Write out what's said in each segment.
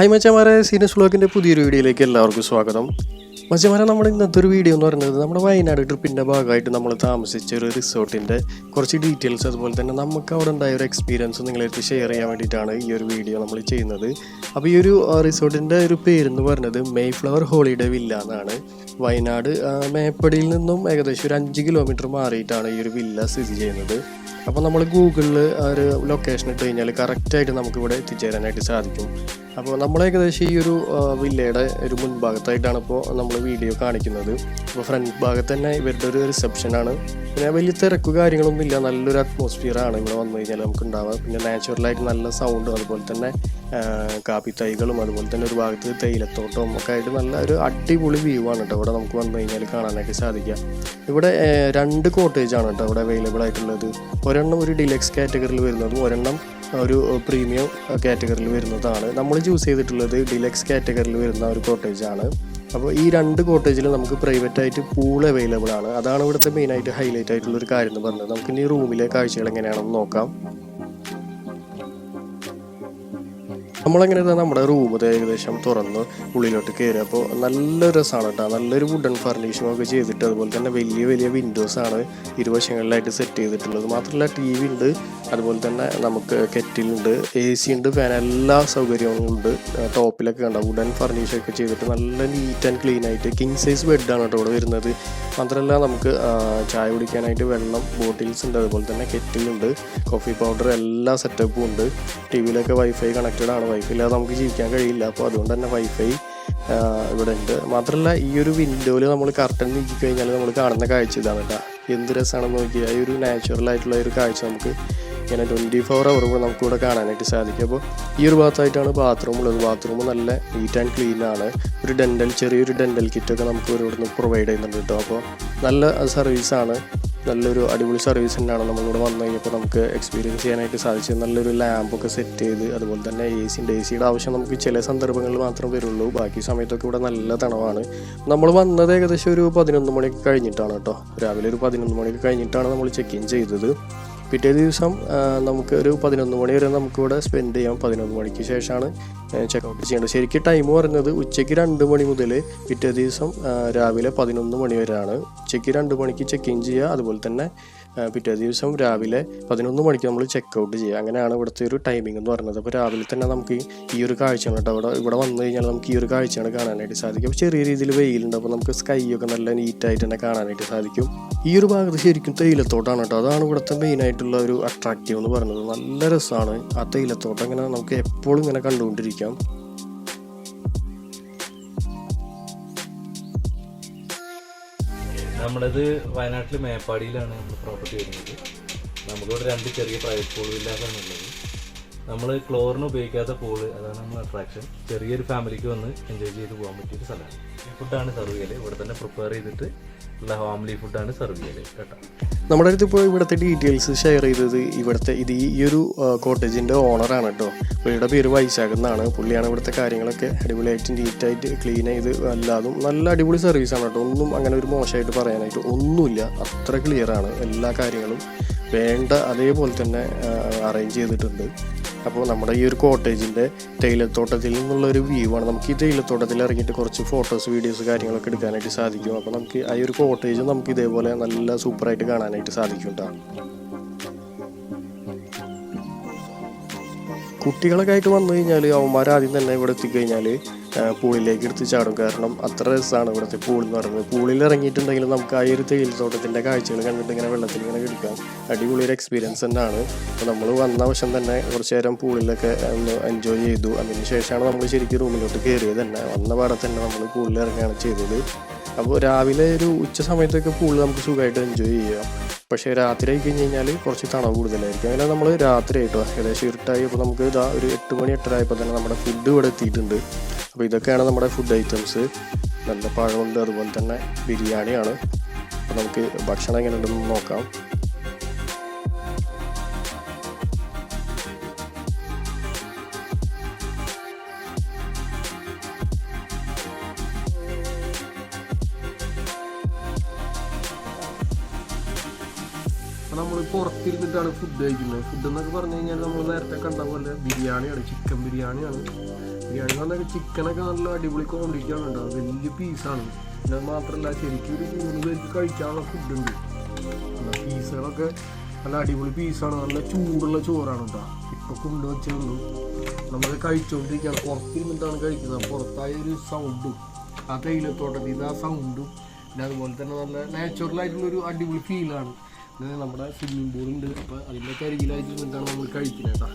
Hi മച്ചാമാരെ, serious വ്ളോഗിൻ്റെ പുതിയൊരു വീഡിയോയിലേക്ക് എല്ലാവർക്കും സ്വാഗതം. മച്ചാമാരെ, നമ്മുടെ ഇന്നത്തെ ഒരു വീഡിയോ എന്ന് പറയുന്നത് നമ്മുടെ വയനാട് ട്രിപ്പിൻ്റെ ഭാഗമായിട്ട് നമ്മൾ താമസിച്ച ഒരു റിസോർട്ടിൻ്റെ കുറച്ച് ഡീറ്റെയിൽസ്, അതുപോലെ തന്നെ നമുക്ക് അവിടെ ഉണ്ടായ ഒരു എക്സ്പീരിയൻസ് നിങ്ങളായിട്ട് ഷെയർ ചെയ്യാൻ വേണ്ടിയിട്ടാണ് ഈ ഒരു വീഡിയോ നമ്മൾ ചെയ്യുന്നത്. അപ്പോൾ ഈ ഒരു റിസോർട്ടിൻ്റെ ഒരു പേരെന്ന് പറയുന്നത് മെയ്ഫ്ലവർ ഹോളിഡേ വില്ല എന്നാണ്. വയനാട് മേപ്പടിയിൽ നിന്നും ഏകദേശം ഒരു 5 കിലോമീറ്റർ മാറിയിട്ടാണ് ഈ ഒരു വില്ല സ്ഥിതി ചെയ്യുന്നത്. അപ്പോൾ നമ്മൾ ഗൂഗിളിൽ ഒരു ലൊക്കേഷൻ ഇട്ട് കഴിഞ്ഞാൽ കറക്റ്റായിട്ട് നമുക്കിവിടെ എത്തിച്ചേരാനായിട്ട് സാധിക്കും. അപ്പോൾ നമ്മൾ ഏകദേശം ഈ ഒരു വില്ലയുടെ ഒരു മുൻഭാഗത്തായിട്ടാണ് ഇപ്പോൾ നമ്മൾ വീഡിയോ കാണിക്കുന്നത്. അപ്പോൾ ഫ്രണ്ട് ഭാഗത്ത് തന്നെ ഇവരുടെ ഒരു റിസപ്ഷനാണ്. പിന്നെ വലിയ തിരക്ക് കാര്യങ്ങളൊന്നുമില്ല, നല്ലൊരു അറ്റ്മോസ്ഫിയറാണ് ഇവിടെ വന്നു കഴിഞ്ഞാൽ നമുക്ക് ഉണ്ടാവുക. പിന്നെ നാച്ചുറലായിട്ട് നല്ല സൗണ്ടും അതുപോലെ തന്നെ കാപ്പി തൈകളും അതുപോലെ തന്നെ ഒരു ഭാഗത്ത് തേയിലത്തോട്ടവും ഒക്കെ ആയിട്ട് നല്ല ഒരു അടിപൊളി വ്യൂ ആണ് കേട്ടോ ഇവിടെ നമുക്ക് വന്നു കഴിഞ്ഞാൽ കാണാനായിട്ട് സാധിക്കുക. ഇവിടെ 2 കോട്ടേജാണ് കേട്ടോ ഇവിടെ അവൈലബിൾ ആയിട്ടുള്ളത്. ഒരെണ്ണം ഒരു ഡിലക്സ് കാറ്റഗറിയിൽ വരുന്നതും ഒരെണ്ണം ഒരു പ്രീമിയം കാറ്റഗറിയിൽ വരുന്നതാണ്. നമ്മൾ ചൂസ് ചെയ്തിട്ടുള്ളത് ഡിലക്സ് കാറ്റഗറിയിൽ വരുന്ന ഒരു കോട്ടേജാണ്. അപ്പോൾ ഈ 2 കോട്ടേജിൽ നമുക്ക് പ്രൈവറ്റായിട്ട് പൂൾ അവൈലബിൾ ആണ്. അതാണ് ഇവിടുത്തെ മെയിനായിട്ട് ഹൈലൈറ്റ് ആയിട്ടുള്ളൊരു കാര്യം എന്ന് പറഞ്ഞത്. നമുക്ക് ഇനി റൂമിലെ കാഴ്ചകൾ എങ്ങനെയാണെന്ന് നോക്കാം. നമ്മളെങ്ങനെ നമ്മുടെ റൂം ഏകദേശം തുറന്ന് ഉള്ളിലോട്ട് കയറി. അപ്പോൾ നല്ല രസമാണ് കേട്ടോ. നല്ലൊരു വുഡൻ ഫർണിഷിംഗ് ഒക്കെ ചെയ്തിട്ട് അതുപോലെ തന്നെ വലിയ വലിയ വിൻഡോസാണ് ഇരുവശങ്ങളിലായിട്ട് സെറ്റ് ചെയ്തിട്ടുള്ളത്. മാത്രമല്ല TV ഉണ്ട്, അതുപോലെ തന്നെ നമുക്ക് കെറ്റിലുണ്ട്, AC ഉണ്ട്, ഫാൻ, എല്ലാ സൗകര്യങ്ങളും ഉണ്ട്. ടോപ്പിലൊക്കെ കണ്ട വുഡൻ ഫർണിഷ് ഒക്കെ ചെയ്തിട്ട് നല്ല നീറ്റ് ആൻഡ് ക്ലീൻ ആയിട്ട് കിങ് സൈസ് ബെഡാണ് കേട്ടോ ഇവിടെ വരുന്നത്. മാത്രമല്ല നമുക്ക് ചായ കുടിക്കാനായിട്ട് വെള്ളം ബോട്ടിൽസ് ഉണ്ട്, അതുപോലെ തന്നെ കെറ്റിലുണ്ട്, കോഫി പൗഡർ, എല്ലാ സെറ്റപ്പും ഉണ്ട്. TVയിലൊക്കെ വൈഫൈ കണക്റ്റഡ് ആണ്. വൈഫൈ ഇല്ലാതെ നമുക്ക് ജീവിക്കാൻ കഴിയില്ല. അപ്പോൾ അതുകൊണ്ട് തന്നെ വൈഫൈ ഇവിടെ ഉണ്ട്. മാത്രമല്ല ഈ ഒരു വിൻഡോയിൽ നമ്മൾ കർട്ടൻ നീക്കി കഴിഞ്ഞാൽ നമ്മൾ കാണുന്ന കാഴ്ച ഇതാണ് കേട്ടോ. എന്ത് രസമാണെന്ന് നോക്കിയാൽ ഈ ഒരു നാച്ചുറൽ ആയിട്ടുള്ള ഒരു കാഴ്ച നമുക്ക് ഇങ്ങനെ 24 hour കൂടെ നമുക്കിവിടെ കാണാനായിട്ട് സാധിക്കും. അപ്പോൾ ഈ ഒരു ഭാഗത്തായിട്ടാണ് ബാത്റൂം ഉള്ളത്. ബാത്റൂം നല്ല നീറ്റ് ആൻഡ് ക്ലീൻ ആണ്. ഒരു ചെറിയൊരു ഡെൻ്റൽ കിറ്റൊക്കെ നമുക്ക് ഇവിടുന്ന് പ്രൊവൈഡ് ചെയ്യുന്നുണ്ട് കേട്ടോ. അപ്പോൾ നല്ല സർവീസാണ്, നല്ലൊരു അടിപൊളി സർവീസ് തന്നെയാണ്. നമ്മളിവിടെ വന്നു കഴിഞ്ഞപ്പോൾ നമുക്ക് എക്സ്പീരിയൻസ് ചെയ്യാനായിട്ട് സാധിച്ചത്. നല്ലൊരു ലാമ്പൊക്കെ സെറ്റ് ചെയ്ത് അതുപോലെ തന്നെ ACയുടെ ആവശ്യം നമുക്ക് ചില സന്ദർഭങ്ങളിൽ മാത്രം വരുള്ളൂ. ബാക്കി സമയത്തൊക്കെ ഇവിടെ നല്ല തണവാണ്. നമ്മൾ വന്നത് ഏകദേശം ഒരു 11 മണിക്ക് കഴിഞ്ഞിട്ടാണ് കേട്ടോ. രാവിലെ ഒരു 11 മണിക്ക് കഴിഞ്ഞിട്ടാണ് നമ്മൾ ചെക്ക് ഇൻ ചെയ്തത്. പിറ്റേ ദിവസം നമുക്ക് ഒരു 11 മണി വരെ നമുക്കിവിടെ സ്പെൻഡ് ചെയ്യാം. 11 മണിക്ക് ശേഷമാണ് ചെക്ക് ഔട്ട് ചെയ്യേണ്ടത്. ശരിക്കും ടൈം പറഞ്ഞത് ഉച്ചയ്ക്ക് 2 മണി മുതൽ പിറ്റേ ദിവസം രാവിലെ 11 മണി വരെയാണ്. ഉച്ചയ്ക്ക് 2 മണിക്ക് ചെക്ക് ഇൻ ചെയ്യുക, അതുപോലെ തന്നെ പിറ്റേ ദിവസം രാവിലെ 11 മണിക്ക് നമ്മൾ ചെക്ക് ഔട്ട് ചെയ്യുക. അങ്ങനെയാണ് ഇവിടുത്തെ ഒരു ടൈമിംഗ് എന്ന് പറയുന്നത്. അപ്പോൾ രാവിലെ തന്നെ നമുക്ക് ഈ ഒരു കാഴ്ചയാണ് കേട്ടോ. ഇവിടെ വന്നു കഴിഞ്ഞാൽ നമുക്ക് ഈ ഒരു കാഴ്ചയാണ് കാണാനായിട്ട് സാധിക്കും. അപ്പോൾ ചെറിയ രീതിയിൽ വെയിലുണ്ട്, അപ്പോൾ നമുക്ക് സ്കൈ ഒക്കെ നല്ല നീറ്റായിട്ട് തന്നെ കാണാനായിട്ട് സാധിക്കും. ഈ ഒരു ഭാഗത്ത് ശരിക്കും തേയിലത്തോട്ടാണ് കേട്ടോ. അതാണ് ഇവിടുത്തെ മെയിനായിട്ടുള്ള ഒരു അട്രാക്റ്റീവ് എന്ന് പറയുന്നത്. നല്ല രസമാണ് ആ തേയിലത്തോട്ടം. ഇങ്ങനെ നമുക്ക് എപ്പോഴും ഇങ്ങനെ കണ്ടുകൊണ്ടിരിക്കാം. നമ്മളത് വയനാട്ടിൽ മേപ്പാടിയിലാണ് നമ്മൾ പ്രോപ്പർട്ടി വരുന്നത്. നമുക്കിവിടെ 2 ചെറിയ പ്രൈവറ്റ് പൂൾ വില്ലാസാണ് ഉള്ളത്. നമ്മൾ ക്ലോറിന് ഉപയോഗിക്കാത്ത പൂള്, അതാണ് നമ്മൾ അട്രാക്ഷൻ. ചെറിയൊരു ഫാമിലിക്ക് വന്ന് എൻജോയ് ചെയ്ത് പോകാൻ പറ്റിയൊരു സ്ഥലമാണ്. ഈ ഫുഡാണ് സെർവ് ചെയ്യല്. ഇവിടെ തന്നെ പ്രിപ്പയർ ചെയ്തിട്ട് ഉള്ള ഹോംലി ഫുഡാണ് സെർവ് ചെയ്യല് കേട്ടോ. നമ്മുടെ അടുത്ത് ഇപ്പോൾ ഇവിടുത്തെ ഡീറ്റെയിൽസ് ഷെയർ ചെയ്തത് ഈ ഒരു കോട്ടേജിൻ്റെ ഓണറാണ് കേട്ടോ. പുള്ളിയുടെ പേര് വൈശാഖ് എന്നാണ്. പുള്ളിയാണ് ഇവിടുത്തെ കാര്യങ്ങളൊക്കെ അടിപൊളിയായിട്ട് നീറ്റായിട്ട് ക്ലീൻ ചെയ്ത് എല്ലാതും നല്ല അടിപൊളി സർവീസാണ് കേട്ടോ. ഒന്നും അങ്ങനെ ഒരു മോശമായിട്ട് പറയാനായിട്ട് ഒന്നുമില്ല. അത്ര ക്ലിയറാണ്. എല്ലാ കാര്യങ്ങളും വേണ്ട അതേപോലെ തന്നെ അറേഞ്ച് ചെയ്തിട്ടുണ്ട്. അപ്പോൾ നമ്മുടെ ഈ ഒരു കോട്ടേജിൻ്റെ തേയിലത്തോട്ടത്തിൽ നിന്നുള്ളൊരു വ്യൂ ആണ്. നമുക്ക് ഈ തേയിലത്തോട്ടത്തിൽ ഇറങ്ങിയിട്ട് കുറച്ച് ഫോട്ടോസ് വീഡിയോസ് കാര്യങ്ങളൊക്കെ എടുക്കാനായിട്ട് സാധിക്കും. അപ്പോൾ നമുക്ക് ആ ഒരു കോട്ടേജ് നമുക്ക് ഇതേപോലെ നല്ല സൂപ്പറായിട്ട് കാണാനായിട്ട് സാധിക്കും കേട്ടോ. കുട്ടികളൊക്കെ ആയിട്ട് വന്നു കഴിഞ്ഞാൽ അവന്മാർ ആദ്യം തന്നെ ഇവിടെ എത്തിക്കഴിഞ്ഞാൽ പൂളിലേക്ക് എടുത്ത് ചാടും. കാരണം അത്ര രസമാണ് ഇവിടുത്തെ പൂൾ എന്ന് പറയുന്നത്. പൂളിൽ ഇറങ്ങിയിട്ടുണ്ടെങ്കിൽ നമുക്ക് ആ ഒരു തേയിലത്തോട്ടത്തിൻ്റെ കാഴ്ചകൾ കണ്ടിട്ട് ഇങ്ങനെ വെള്ളത്തിൽ ഇങ്ങനെ എടുക്കാം. അടിപൊളി ഒരു എക്സ്പീരിയൻസ് തന്നെയാണ്. അപ്പോൾ നമ്മൾ വന്ന വശം തന്നെ കുറച്ച് നേരം പൂളിലൊക്കെ ഒന്ന് എൻജോയ് ചെയ്തു. അതിന് ശേഷമാണ് നമ്മൾ ശരിക്കും റൂമിലോട്ട് കയറിയത് തന്നെ. വന്ന പാടെ തന്നെ നമ്മൾ പൂളിൽ ഇറങ്ങുകയാണ് ചെയ്തത്. അപ്പോൾ രാവിലെ ഒരു ഉച്ച സമയത്തൊക്കെ പൂളിൽ നമുക്ക് സുഖമായിട്ട് എൻജോയ് ചെയ്യാം. പക്ഷേ രാത്രി ആയി കഴിഞ്ഞ് കഴിഞ്ഞാൽ കുറച്ച് തണവ് കൂടുതലായിരിക്കും. അങ്ങനെ നമ്മൾ രാത്രി ആയിട്ടോ ഏകദേശം ഇരുട്ടായി. അപ്പോൾ നമുക്ക് ഇതാ ഒരു 8 മണി 8:30 ആയപ്പോൾ തന്നെ നമ്മുടെ ഫുഡ് ഇവിടെ എത്തിയിട്ടുണ്ട്. അപ്പോൾ ഇതൊക്കെയാണ് നമ്മുടെ ഫുഡ് ഐറ്റംസ്. നല്ല പഴമുണ്ട്, അതുപോലെ തന്നെ ബിരിയാണിയാണ്. അപ്പോൾ നമുക്ക് ഭക്ഷണം എങ്ങനെ ഉണ്ടെന്ന് നോക്കാം. നമ്മൾ പുറത്തിരുന്നിട്ടാണ് ഫുഡ് കഴിക്കുന്നത്. ഫുഡ് എന്നൊക്കെ പറഞ്ഞു കഴിഞ്ഞാൽ നമ്മൾ നേരത്തെ കണ്ട പോലെ ബിരിയാണിയാണ്, ചിക്കൻ ബിരിയാണിയാണ്. ബിരിയാണി എന്ന് പറഞ്ഞാൽ ചിക്കനൊക്കെ നല്ല അടിപൊളി ക്വാണ്ടിറ്റി ആണ് ഉണ്ടാവും, വലിയ പീസാണ്. പിന്നെ അത് മാത്രമല്ല ശരിക്കും ഒരു 3 പേർക്ക് കഴിക്കാനുള്ള ഫുഡുണ്ട്. പീസുകളൊക്കെ നല്ല അടിപൊളി പീസാണ്, നല്ല ചൂടുള്ള ചോറാണ് കേട്ടോ. ഇപ്പോൾ കൊണ്ടുവച്ചേ ഉള്ളൂ, നമ്മൾ കഴിച്ചുകൊണ്ടിരിക്കുകയാണ്. പുറത്തിരുന്നിട്ടാണ് കഴിക്കുന്നത്. പുറത്തായ ഒരു സൗണ്ടും ആ തേയിലത്തോട്ടത്തിൽ ഇത് ആ സൗണ്ടും പിന്നെ അതുപോലെ തന്നെ നല്ല നാച്ചുറലായിട്ടുള്ളൊരു അടിപൊളി ഫീലാണ്. നമ്മുടെ സ്വിമ്മിംഗ് പൂളുണ്ട്, അപ്പോൾ അതിൻ്റെ കരികിലായിട്ട് നിന്നിട്ടാണ് നമ്മൾ കഴിക്കുന്നത് കേട്ടോ.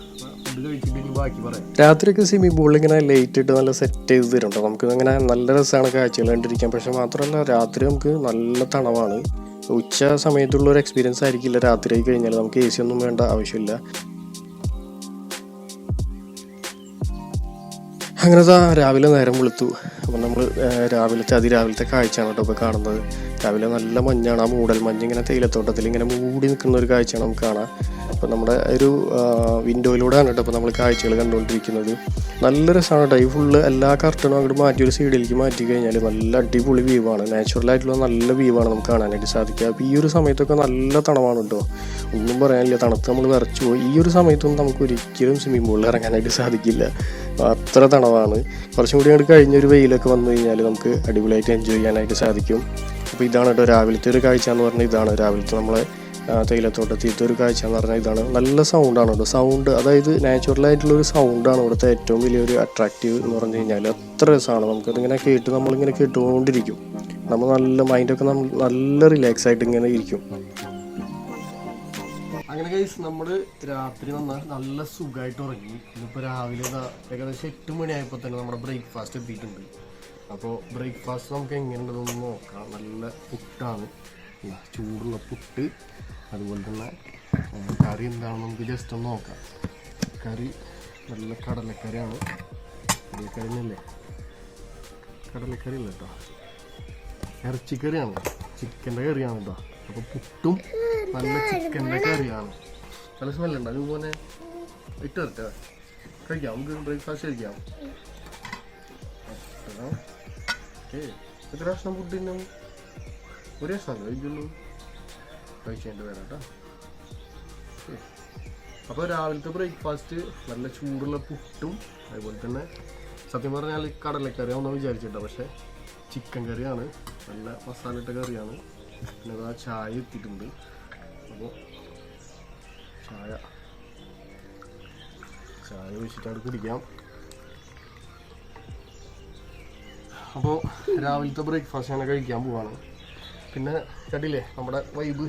ഫുഡ് കഴിച്ചിട്ട് ഇനി ബാക്കി പറയാം. രാത്രിയൊക്കെ സ്വിമ്മിംഗ് പൂളിൽ ഇങ്ങനെ ലൈറ്റ് ഇട്ട് നല്ല സെറ്റ് ചെയ്ത് തരും കേട്ടോ. നമുക്ക് ഇങ്ങനെ നല്ല രസമാണ് കാഴ്ചകൾ കണ്ടിരിക്കാൻ. പക്ഷെ മാത്രമല്ല രാത്രി നമുക്ക് നല്ല തണവാണ്. ഉച്ച സമയത്തുള്ള ഒരു എക്സ്പീരിയൻസ് ആയിരിക്കില്ല രാത്രി ആയി കഴിഞ്ഞാൽ. നമുക്ക് AC ഒന്നും വേണ്ട ആവശ്യമില്ല. അങ്ങനെ രാവിലെ നേരം വെളുത്തു. അപ്പം നമ്മൾ അതിരാവിലത്തെ കാഴ്ചയാണ് കേട്ടോ ഇപ്പോൾ കാണുന്നത്. രാവിലെ നല്ല മഞ്ഞാണ്, ആ മൂടൽ മഞ്ഞ് ഇങ്ങനെ തേയിലത്തോട്ടത്തിൽ ഇങ്ങനെ മൂടി നിൽക്കുന്ന ഒരു കാഴ്ചയാണ് നമുക്ക് കാണാം. അപ്പോൾ നമ്മുടെ ഒരു വിൻഡോയിലൂടെയാണ് കേട്ടോ അപ്പോൾ നമ്മൾ കാഴ്ചകൾ കണ്ടുകൊണ്ടിരിക്കുന്നത്. നല്ല രസമാണ് കേട്ടോ. ഈ ഫുള്ള് എല്ലാ കർട്ടനും അങ്ങോട്ട് മാറ്റി ഒരു സൈഡിലേക്ക് മാറ്റി കഴിഞ്ഞാൽ നല്ല അടിപൊളി വ്യൂ ആണ്. നാച്ചുറലായിട്ടുള്ള നല്ല വ്യൂ ആണ് നമുക്ക് കാണാനായിട്ട് സാധിക്കുക. അപ്പോൾ ഈ ഒരു സമയത്തൊക്കെ നല്ല തണവാണ് കേട്ടോ, ഒന്നും പറയാനില്ല. തണുത്ത് നമ്മൾ വിറച്ചു പോയി. ഈ ഒരു സമയത്തൊന്നും നമുക്ക് ഒരിക്കലും സ്വിമ്മിംഗ് പൂളിൽ ഇറങ്ങാനായിട്ട് സാധിക്കില്ല, അത്ര തണവാണ്. കുറച്ചും കൂടി അങ്ങോട്ട് കഴിഞ്ഞൊരു വെയിലൊക്കെ വന്നു കഴിഞ്ഞാൽ നമുക്ക് അടിപൊളിയായിട്ട് എൻജോയ് ചെയ്യാനായിട്ട് സാധിക്കും. അപ്പോൾ ഇതാണ് കേട്ടോ രാവിലത്തെ ഒരു കാഴ്ച എന്ന് പറഞ്ഞാൽ. ഇതാണ് രാവിലത്തെ നമ്മളെ തേയിലത്തോട്ടത്തിലത്തെ ഒരു കാഴ്ച എന്ന് പറഞ്ഞാൽ ഇതാണ്. നല്ല സൗണ്ടാണ് കേട്ടോ. സൗണ്ട് അതായത് നാച്ചുറലായിട്ടുള്ളൊരു സൗണ്ടാണ് ഇവിടുത്തെ ഏറ്റവും വലിയൊരു അട്രാക്റ്റീവ് എന്ന് പറഞ്ഞു കഴിഞ്ഞാൽ. അത്ര രസമാണ്. നമുക്കതിങ്ങനെ നമ്മളിങ്ങനെ കേട്ടുകൊണ്ടിരിക്കും. നമ്മൾ നല്ല മൈൻഡൊക്കെ നല്ല റിലാക്സ് ആയിട്ട് ഇങ്ങനെ ഇരിക്കും. അങ്ങനെ ഗൈസ് നമ്മൾ രാത്രി വന്നാൽ നല്ല സുഖമായിട്ട് ഉറങ്ങി. ഇന്നിപ്പോൾ രാവിലെ ഏകദേശം 8 മണിയായപ്പോൾ തന്നെ നമ്മുടെ ബ്രേക്ക്ഫാസ്റ്റ് എത്തിയിട്ടുണ്ട്. അപ്പോൾ ബ്രേക്ക്ഫാസ്റ്റ് നമുക്ക് എങ്ങനെയുണ്ടെന്നൊന്ന് നോക്കാം. നല്ല പുട്ടാണ്, ചൂടുള്ള പുട്ട്. അതുപോലെ തന്നെ കറി എന്താണെന്ന് നമുക്ക് ജസ്റ്റ് ഒന്ന് നോക്കാം. കറി നല്ല കടലക്കറിയാണ്. കടലക്കറിയല്ലേ, കടലക്കറി അല്ല കേട്ടോ, ഇറച്ചിക്കറിയാണ്, ചിക്കൻ്റെ കറിയാണ് കേട്ടോ. അപ്പോൾ പുട്ടും നല്ല ചിക്കൻ്റെ കറിയാണ്. നല്ല സ്മെല്ലുണ്ട്. അതുപോലെ ഇട്ട് വരട്ടെ, കഴിക്കാം നമുക്ക്. ബ്രേക്ക്ഫാസ്റ്റ് കഴിക്കാം. എത്ര ഭക്ഷണം ഫുഡ് തന്നെ ഒരു രസമാണ് കഴിക്കുള്ളൂ. കഴിച്ചതിൻ്റെ വേറെ കേട്ടോ. അപ്പോൾ രാവിലത്തെ ബ്രേക്ക്ഫാസ്റ്റ് നല്ല ചൂടുള്ള പുട്ടും അതുപോലെ തന്നെ സത്യം പറഞ്ഞാൽ കടലക്കറി ആവുന്ന വിചാരിച്ചിട്ടോ, പക്ഷേ ചിക്കൻ കറിയാണ്, നല്ല മസാലയിട്ട കറിയാണ്. പിന്നെ ആ ചായ എത്തിയിട്ടുണ്ട്. അപ്പോൾ ചായ ഒഴിച്ചിട്ട് കുടിക്കാം. അപ്പോൾ രാവിലത്തെ ബ്രേക്ക്ഫാസ്റ്റ് ഞാൻ കഴിക്കാൻ പോവാണ്. പിന്നെ കണ്ടില്ലേ നമ്മുടെ വൈബ്,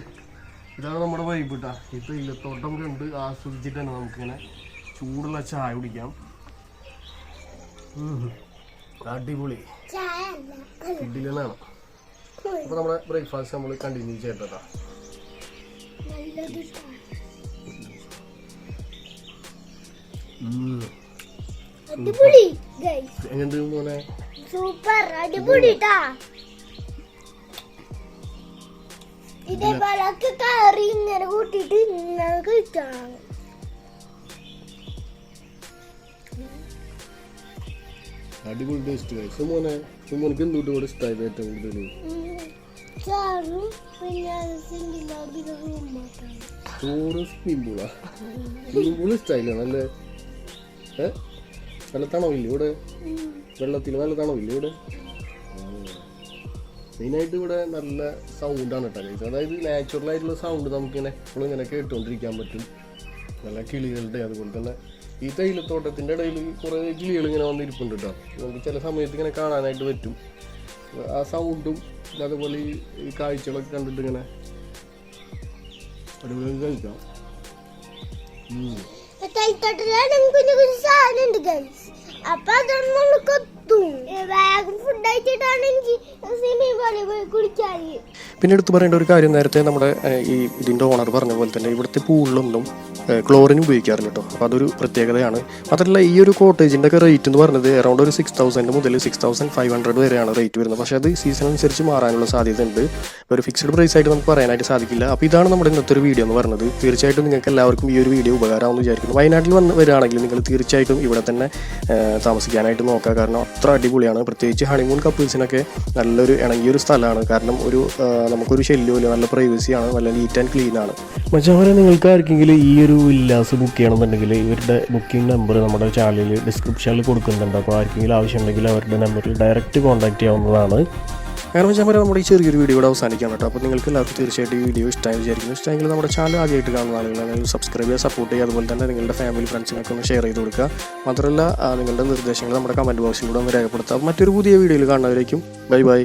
ഇതാണ് നമ്മുടെ വൈബ് കേട്ടോ. ഈ തേയിലത്തോട്ടം കണ്ട് ആസ്വദിച്ചിട്ട് തന്നെ നമുക്കിങ്ങനെ ചൂടുള്ള ചായ കുടിക്കാം. അടിപൊളി കിഡിലാണ്. അപ്പോൾ നമ്മുടെ ബ്രേക്ക്ഫാസ്റ്റ് നമ്മൾ കണ്ടിന്യൂ ചെയ്തതാ. എങ്ങനെയുണ്ട് മോനെ? സൂപ്പർ, അടിപൊളി ട്ടാ. ഇതേപോലൊക്കെ കറി ഇങ്ങനെ കൂട്ടിട്ട് ഇങ്ങനെ കഴിക്കാം. അടിപൊളി ടേസ്റ്റ് കഴിച്ചു മോനെ. മോനക്ക് എന്തുകൊണ്ട് ഇവിടെ ഇഷ്ടമായത് ഏറ്റവും കൂടുതൽ? ചോറും പിന്നെ ചോറ് സ്വിമ്മിംഗ് പൂളാ. സ്വിമ്മിംഗ് പൂൾ ഇഷ്ടമായില്ല? നല്ല നല്ല തണവില്ലേ ഇവിടെ? വെള്ളത്തിൽ നല്ല തണവില്ലേ ഇവിടെ? മെയിനായിട്ട് ഇവിടെ നല്ല സൗണ്ടാണ് കേട്ടോ കഴിച്ചത്. അതായത് നാച്ചുറലായിട്ടുള്ള സൗണ്ട് നമുക്കിങ്ങനെ എപ്പോഴും ഇങ്ങനെ കേട്ടുകൊണ്ടിരിക്കാൻ പറ്റും. നല്ല കിളികളുടെ, അതുപോലെ തന്നെ ഈ തേയിലത്തോട്ടത്തിൻ്റെ ഇടയിൽ കുറേ കിളികൾ ഇങ്ങനെ വന്നിരിപ്പുണ്ട് കേട്ടോ. നമുക്ക് ചില സമയത്ത് ഇങ്ങനെ കാണാനായിട്ട് പറ്റും. ആ സൗണ്ടും അതുപോലെ ഈ കാഴ്ചകളൊക്കെ കണ്ടിട്ട് ഇങ്ങനെ അടിപൊളി കഴിക്കാം. അപ്പൊ അതൊന്നും കൊത്തും. വേഗം ഫുഡ് കഴിച്ചിട്ടാണ് എനിക്ക് കുടിക്കാൻ. പിന്നെ എടുത്തു പറയേണ്ട ഒരു കാര്യം, നേരത്തെ നമ്മുടെ ഇതിൻ്റെ ഓണർ പറഞ്ഞ പോലെ തന്നെ ഇവിടുത്തെ പൂളിലൊന്നും ക്ലോറിൻ ഉപയോഗിക്കാറില്ല കേട്ടോ. അപ്പോൾ അതൊരു പ്രത്യേകതയാണ്. മാത്രമല്ല ഈ ഒരു കോട്ടേജിൻ്റെ ഒക്കെ റേറ്റ് എന്ന് പറഞ്ഞത് അറൗണ്ട് ഒരു 6000 മുതൽ 6500 വരെയാണ് റേറ്റ് വരുന്നത്. പക്ഷേ അത് സീസൺ അനുസരിച്ച് മാറാനുള്ള സാധ്യത ഉണ്ട്. ഒരു ഫിക്സ്ഡ് പ്രൈസ് ആയിട്ട് നമുക്ക് പറയാനായിട്ട് സാധിക്കില്ല. അപ്പോൾ ഇതാണ് നമ്മുടെ ഇന്നത്തെ ഒരു വീഡിയോ എന്ന് പറയുന്നത്. തീർച്ചയായിട്ടും നിങ്ങൾക്ക് എല്ലാവർക്കും ഈ ഒരു വീഡിയോ ഉപകാരമാണെന്ന് വിചാരിക്കുന്നു. വയനാട്ടിൽ വരികയാണെങ്കിൽ നിങ്ങൾ തീർച്ചയായിട്ടും ഇവിടെ തന്നെ താമസിക്കാനായിട്ട് നോക്കുക. കാരണം അത്ര അടിപൊളിയാണ്. പ്രത്യേകിച്ച് ഹണിമൂൺ കപ്പിൾസിനൊക്കെ നല്ലൊരു ഇണങ്ങിയൊരു സ്ഥലമാണ്. കാരണം നമുക്കൊരു ശല്യമില്ല, നല്ല പ്രൈവസിയാണ്, നല്ല നീറ്റ് ആൻഡ് ക്ലീൻ ആണ്. മച്ചാമാരെ, നിങ്ങൾക്ക് ആർക്കെങ്കിലും ഈ ഒരു വില്ലാസ് ബുക്ക് ചെയ്യണമെന്നുണ്ടെങ്കിൽ ഇവരുടെ ബുക്കിംഗ് നമ്പർ നമ്മുടെ ചാനലിൽ ഡിസ്ക്രിപ്ഷനിൽ കൊടുക്കുന്നുണ്ട്. അപ്പോൾ ആർക്കെങ്കിലും ആവശ്യമുണ്ടെങ്കിൽ അവരുടെ നമ്പറിൽ ഡയറക്റ്റ് കോൺടാക്ട് ചെയ്യാവുന്നതാണ്. കാരണം മച്ചാമാരെ, നമ്മുടെ ഈ ചെറിയൊരു വീഡിയോ ഇവിടെ അവസാനിക്കാൻ കേട്ടോ. അപ്പോൾ നിങ്ങൾക്ക് എല്ലാവർക്കും തീർച്ചയായിട്ടും ഈ വീഡിയോ ഇഷ്ടമായി വിചാരിക്കുന്നു. ഇഷ്ടമെങ്കിൽ നമ്മുടെ ചാനൽ ആദ്യമായിട്ട് കാണുന്ന ആളുകളാണെങ്കിൽ സബ്സ്ക്രൈബ് ചെയ്യുക, സപ്പോർട്ട് ചെയ്യുക. അതുപോലെ തന്നെ നിങ്ങളുടെ ഫാമിലി ഫ്രണ്ട്സിനൊക്കെ ഒന്ന് ഷെയർ ചെയ്ത് കൊടുക്കുക. മാത്രമല്ല നിങ്ങളുടെ നിർദ്ദേശങ്ങൾ നമ്മുടെ കമൻറ്റ് ബോക്സിലൂടെ ഒന്ന് രേഖപ്പെടുത്തുക. മറ്റൊരു പുതിയ വീഡിയോയിൽ കാണുന്നവരേക്കും ബൈ ബൈ.